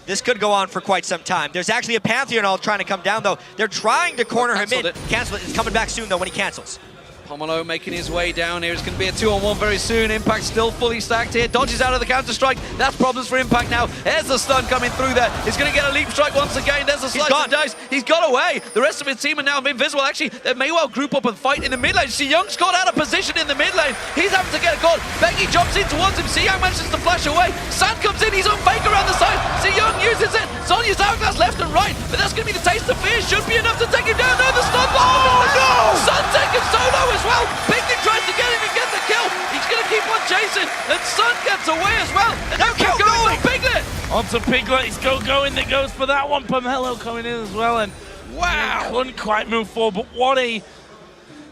this could go on for quite some time. There's actually a Pantheon all trying to come down, though. They're trying to corner him in. Cancel it. It's coming back soon, though, when he cancels. Pomelo making his way down here. It's going to be a 2-on-1 very soon. Impact still fully stacked here. Dodges out of the counter-strike. That's problems for Impact now. There's the stun coming through there. He's going to get a leap strike once again. There's a slice of dice. He's got away. The rest of his team are now invisible. Actually, they may well group up and fight in the mid lane. Young's got out of position in the mid lane. He's having to get a call. Becky jumps in towards him. Young manages to flash away. Sand comes in. He's on fake around the side. Young uses it. Sonya's hourglass left and right. But that's going to be the taste of fear. Should be enough to take him down. No, the stun bomb. Oh, no! Sun taken solo as well. Piglet tries to get him and get the kill. He's going to keep on chasing. And Sun gets away as well. And now keep going on Piglet. Onto Piglet. He's going. There goes for that one. Pomelo coming in as well. And wow. Couldn't quite move forward. But what a...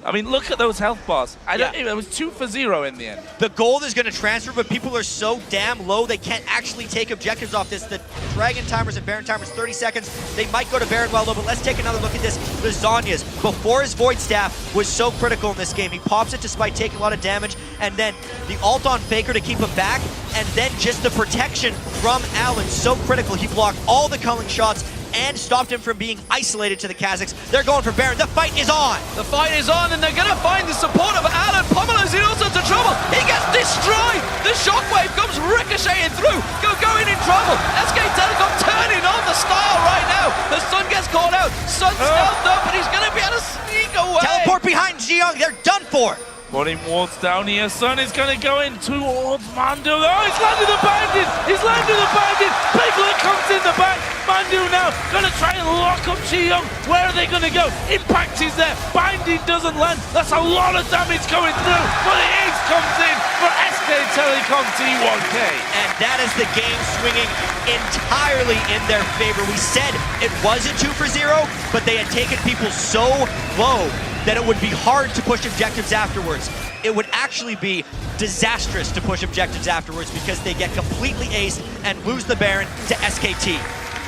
I mean, look at those health bars. It was 2 for 0 in the end. The gold is going to transfer, but people are so damn low they can't actually take objectives off this. The Dragon timers and Baron timers, 30 seconds. They might go to Baron well, though, but let's take another look at this. The Zhonya's, before his Void Staff, was so critical in this game. He pops it despite taking a lot of damage, and then the ult on Faker to keep him back, and then just the protection from Allen, so critical. He blocked all the culling shots and stopped him from being isolated to the Kazakhs. They're going for Baron. The fight is on. The fight is on, and they're going to find the support of Allen. Pomelo's in all sorts of trouble. He gets destroyed. The shockwave comes ricocheting through. Going in trouble. SK Telecom turning on the style right now. The Sun gets caught out. Sun's stealthed up, and he's going to be able to sneak away. Teleport behind Jiyoung. They're done for. Putting wards down here. Sun is going to go in towards Mandu. Oh, he's landed the bandit. He's landed the bandit. Piglet comes in the back. Mandu now going to try and lock up Jiyoung. Where are they going to go? Impact is there. Binding doesn't land. That's a lot of damage going through. But the ace comes in for SK Telecom T1K. And that is the game swinging entirely in their favor. We said it was a 2 for 0, but they had taken people so low that it would be hard to push objectives afterwards. It would actually be disastrous to push objectives afterwards because they get completely aced and lose the Baron to SKT.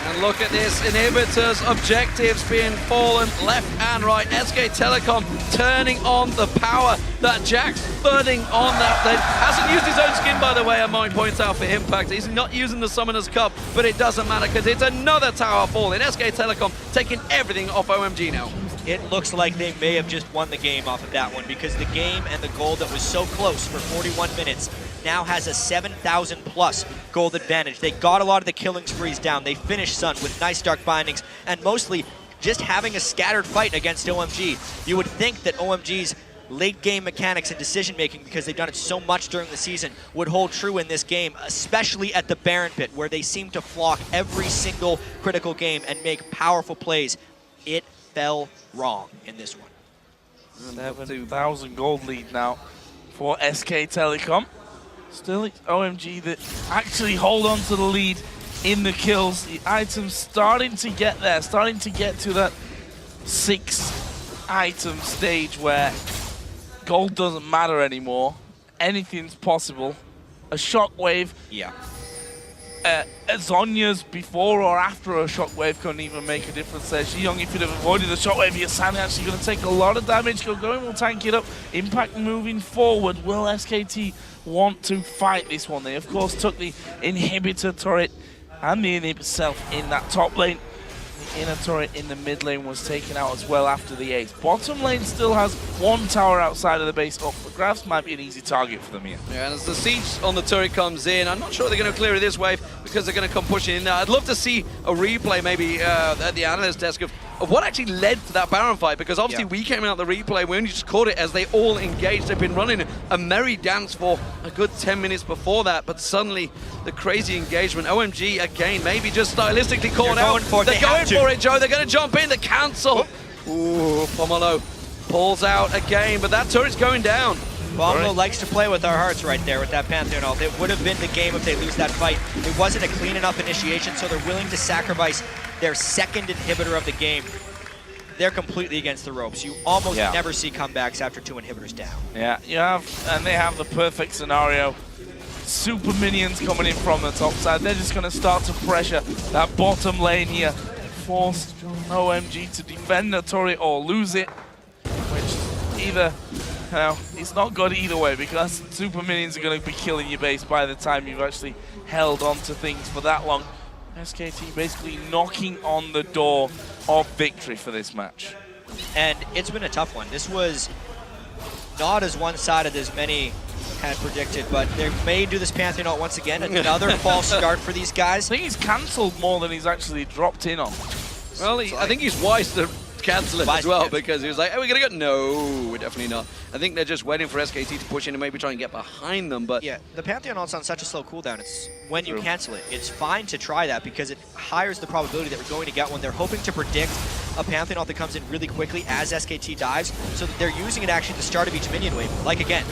And look at this, inhibitors, objectives being fallen left and right. SK Telecom turning on the power that Jack's thudding on that thing. Hasn't used his own skin, by the way, I might point out for Impact. He's not using the Summoner's Cup, but it doesn't matter because it's another tower falling. SK Telecom taking everything off OMG now. It looks like they may have just won the game off of that one because the game and the gold that was so close for 41 minutes now has a 7,000 plus gold advantage. They got a lot of the killing sprees down. They finished Sun with nice dark bindings and mostly just having a scattered fight against OMG. You would think that OMG's late game mechanics and decision making, because they've done it so much during the season, would hold true in this game, especially at the Baron pit where they seem to flock every single critical game and make powerful plays. It fell wrong in this one. 7,000 gold lead now for SK Telecom. Still, it's OMG that actually hold on to the lead in the kills. The items starting to get there, starting to get to that 6-item stage where gold doesn't matter anymore. Anything's possible. A shockwave. Yeah. Zonya's before or after a shockwave couldn't even make a difference there. Jiyoung, if you'd have avoided the shockwave, your Sand actually going to take a lot of damage. Going will tank it up. Impact moving forward. Will SKT want to fight this one? They, of course, took the inhibitor turret and the inhib itself in that top lane. The inner turret in the mid lane was taken out as well after the ace. Bottom lane still has one tower outside of the base up for grabs. Might be an easy target for them here. Yeah, and as the siege on the turret comes in, I'm not sure they're going to clear it this wave because they're going to come pushing in there. I'd love to see a replay maybe at the analyst desk of what actually led to that Baron fight, because obviously we came out the replay, we only just caught it as they all engaged. They've been running a merry dance for a good 10 minutes before that, but suddenly the crazy engagement. OMG again, maybe just stylistically caught out. They're going for it, Joe. They're going to jump in, the cancel. Ooh, Pomelo pulls out again, but that turret's going down. Pomelo likes to play with our hearts right there with that Pantheon ult. It would have been the game if they lose that fight. It wasn't a clean enough initiation, so they're willing to sacrifice their second inhibitor of the game. They're completely against the ropes. You almost never see comebacks after 2 inhibitors down. Yeah, you have, and they have the perfect scenario. Super minions coming in from the top side. They're just going to start to pressure that bottom lane here. Force OMG to defend the turret or lose it, which either, you know, it's not good either way, because super minions are going to be killing your base by the time you've actually held on to things for that long. SKT basically knocking on the door of victory for this match. And it's been a tough one. This was not as one-sided as many had predicted, but they may do this Pantheon once again. Another false start for these guys. I think he's cancelled more than he's actually dropped in on. Well, I think he's wise to cancel it as well, because he was like, hey, we're going to go. No, we're definitely not. I think they're just waiting for SKT to push in and maybe try and get behind them. But yeah, the Pantheon ult's on such a slow cooldown. It's when you cancel it. It's fine to try that because it higher the probability that we're going to get one. They're hoping to predict a Pantheon ult that comes in really quickly as SKT dives, so that they're using it actually at the start of each minion wave. Like again.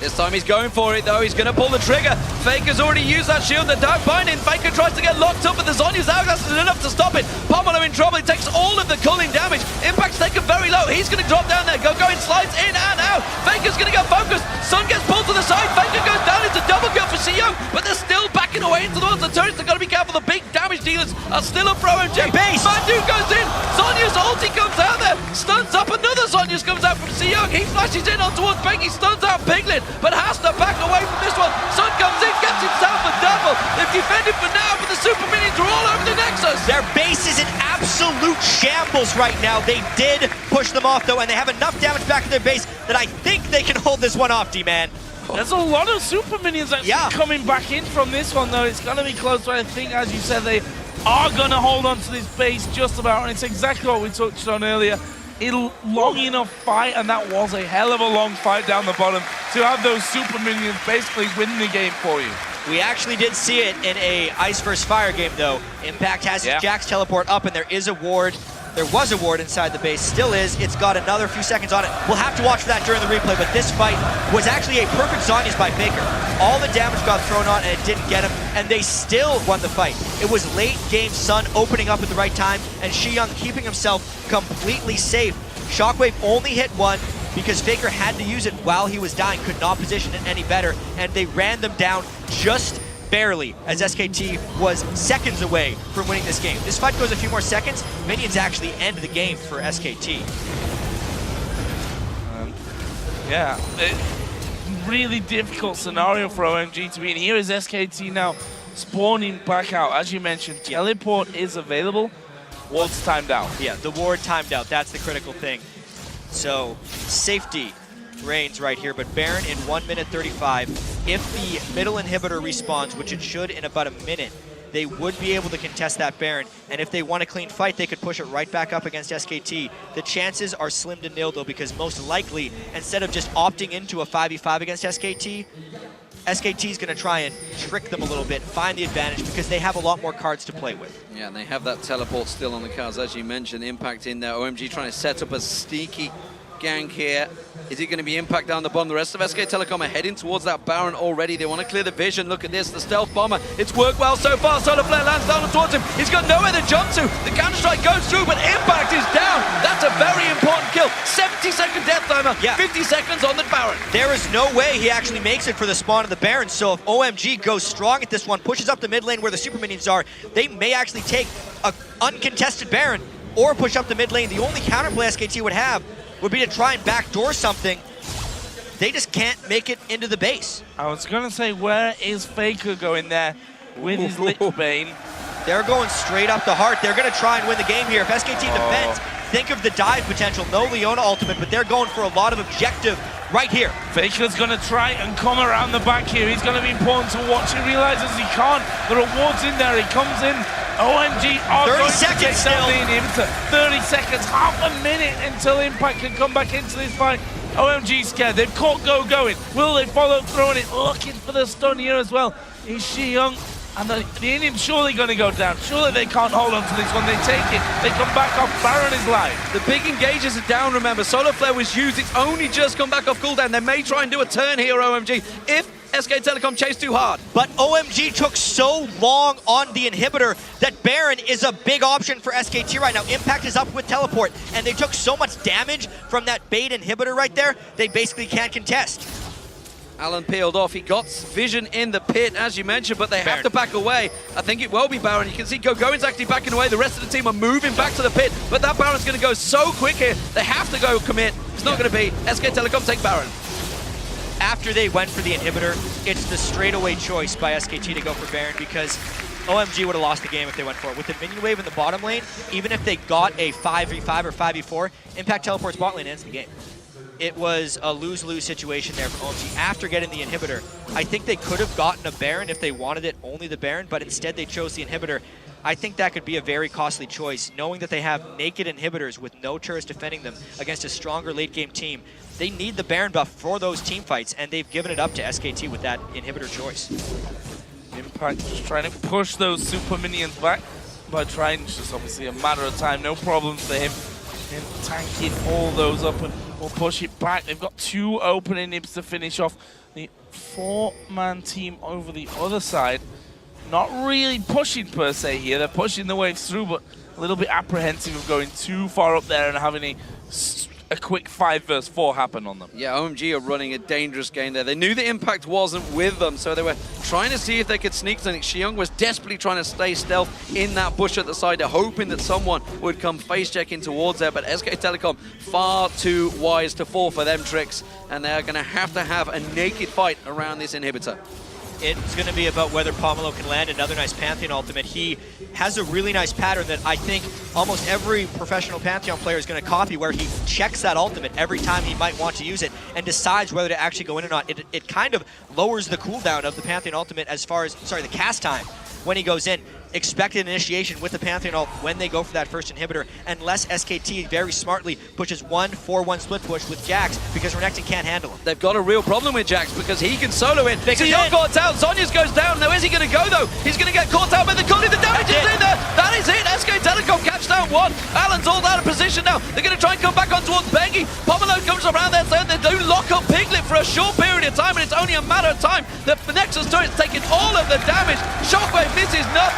This time he's going for it, though. He's going to pull the trigger. Faker's already used that shield. The dark binding. Faker tries to get locked up, but the Zhonya's hourglass is enough to stop it. Pomelo in trouble. He takes all of the culling damage. Impact's taken very low. He's going to drop down there. Going slides in and out. Faker's going to get focused. Sun gets pulled to the side. Faker goes down into double kill for CEO, but they're still backing away into the ones. The turrets are going to be careful. The big damage dealers are still up for OMG. Base. Mandu goes in. Zhonya's ulti comes out there. Stuns up. Another Zhonya's comes out from CEO. He flashes in on towards Peggy. Stuns out Piglet, but has to back away from this one. Sun comes in, gets himself a double. They've defended for now, but the super minions are all over the Nexus. Their base is in absolute shambles right now. They did push them off, though, and they have enough damage back to their base that I think they can hold this one off, D-Man. There's a lot of super minions actually coming back in from this one, though. It's going to be close, but I think, as you said, they are going to hold on to this base just about, and it's exactly what we touched on earlier. Long enough fight, and that was a hell of a long fight down the bottom to have those super minions basically win the game for you. We actually did see it in a Ice vs Fire game, though. Impact has his Jax teleport up, and there is a ward. There was a ward inside the base, still is. It's got another few seconds on it. We'll have to watch for that during the replay, but this fight was actually a perfect Zhonya's by Faker. All the damage got thrown on, and it didn't get him, and they still won the fight. It was late game Sun opening up at the right time, and Shiyung keeping himself completely safe. Shockwave only hit one because Faker had to use it while he was dying, could not position it any better, and they ran them down just barely as SKT was seconds away from winning this game. This fight goes a few more seconds, minions actually end the game for SKT. Really difficult scenario for OMG to be in. Here is SKT now spawning back out. As you mentioned, teleport is available. Ward's timed out. Yeah, the ward timed out. That's the critical thing. So, safety reigns right here, but Baron in 1 minute 35. If the middle inhibitor respawns, which it should in about a minute, they would be able to contest that Baron. And if they want a clean fight, they could push it right back up against SKT. The chances are slim to nil, though, because most likely, instead of just opting into a 5v5 against SKT, SKT is going to try and trick them a little bit, find the advantage, because they have a lot more cards to play with. Yeah, and they have that teleport still on the cards, as you mentioned. Impact in there. OMG trying to set up a sneaky gank here. Is it going to be Impact down the bottom? The rest of SK Telecom are heading towards that Baron already. They want to clear the vision. Look at this, the stealth bomber. It's worked well so far. Solar Flare lands down towards him. He's got nowhere to jump to. The counter-strike goes through, but Impact is down. That's a very important kill. 70-second death timer, 50 seconds on the Baron. There is no way he actually makes it for the spawn of the Baron, so if OMG goes strong at this one, pushes up the mid lane where the super minions are, they may actually take an uncontested Baron or push up the mid lane. The only counterplay SKT would have would be to try and backdoor something. They just can't make it into the base. I was going to say, where is Faker going there with his Lich Bane? They're going straight up the heart. They're going to try and win the game here. If SKT defends, think of the dive potential. No Leona ultimate, but they're going for a lot of objective right here. Faker's going to try and come around the back here. He's going to be important to watch. He realizes he can't. The reward's in there. He comes in. OMG are 30 going seconds to take still. down the inhibitor. 30 seconds, half a minute until Impact can come back into this fight. OMG scared. They've caught going. Will they follow through on it? Looking for the stun here as well. Is Shiyung. And the Indian's surely going to go down. Surely they can't hold on to this one. They take it. They come back off. Baron is live. The big engagers are down, remember. Solar Flare was used. It's only just come back off cooldown. They may try and do a turn here, OMG, if SK Telecom chase too hard. But OMG took so long on the inhibitor that Baron is a big option for SKT right now. Impact is up with teleport, and they took so much damage from that bait inhibitor right there, they basically can't contest. Alan peeled off. He got vision in the pit, as you mentioned, but they have to back away. I think it will be Baron. You can see Gogoin's actually backing away. The rest of the team are moving back to the pit, but that Baron's going to go so quick here. They have to go commit. It's not going to be. SK Telecom take Baron. After they went for the inhibitor, it's the straightaway choice by SKT to go for Baron because OMG would have lost the game if they went for it. With the minion wave in the bottom lane, even if they got a 5v5 or 5v4, Impact teleports bot lane ends the game. it was a lose-lose situation there for OMG. After getting the inhibitor, I think they could have gotten a Baron if they wanted it, only the Baron, but instead they chose the inhibitor. I think that could be a very costly choice, knowing that they have naked inhibitors with no turrets defending them against a stronger late-game team. They need the Baron buff for those team fights, and they've given it up to SKT with that inhibitor choice. Impact just trying to push those super minions back by trying, just obviously a matter of time, no problems for him. Him tanking all those up and will push it back. They've got 2 open inhibs to finish off the 4-man team over the other side. Not really pushing per se here. They're pushing the waves through, but a little bit apprehensive of going too far up there and having a quick 5 versus 4 happen on them. Yeah, OMG are running a dangerous game there. They knew the impact wasn't with them, so they were trying to see if they could sneak something. Xiong was desperately trying to stay stealth in that bush at the side, hoping that someone would come face checking towards there, but SK Telecom far too wise to fall for them tricks, and they're going to have a naked fight around this inhibitor. It's going to be about whether Pomelo can land another nice Pantheon ultimate. He has a really nice pattern that I think almost every professional Pantheon player is going to copy, where he checks that ultimate every time he might want to use it and decides whether to actually go in or not. It kind of lowers the cooldown of the Pantheon ultimate as far as, the cast time when he goes in. Expected initiation with the Pantheon ult when they go for that first inhibitor, unless SKT very smartly pushes 1-4-1 split push with Jax, because Renekton can't handle him. They've got a real problem with Jax because he can solo it. Xiong got out, Sonya's goes down. Now where's he going to go though? He's going to get caught out by the Connie. The damage is in there. That is it. SK Telecom catch down 1. Alan's all out of position now. They're going to try and come back on towards Bengi. Pomelo comes around there, so they do lock up Piglet for a short period of time, and it's only a matter of time. The Nexus turret's taking all of the damage. Shock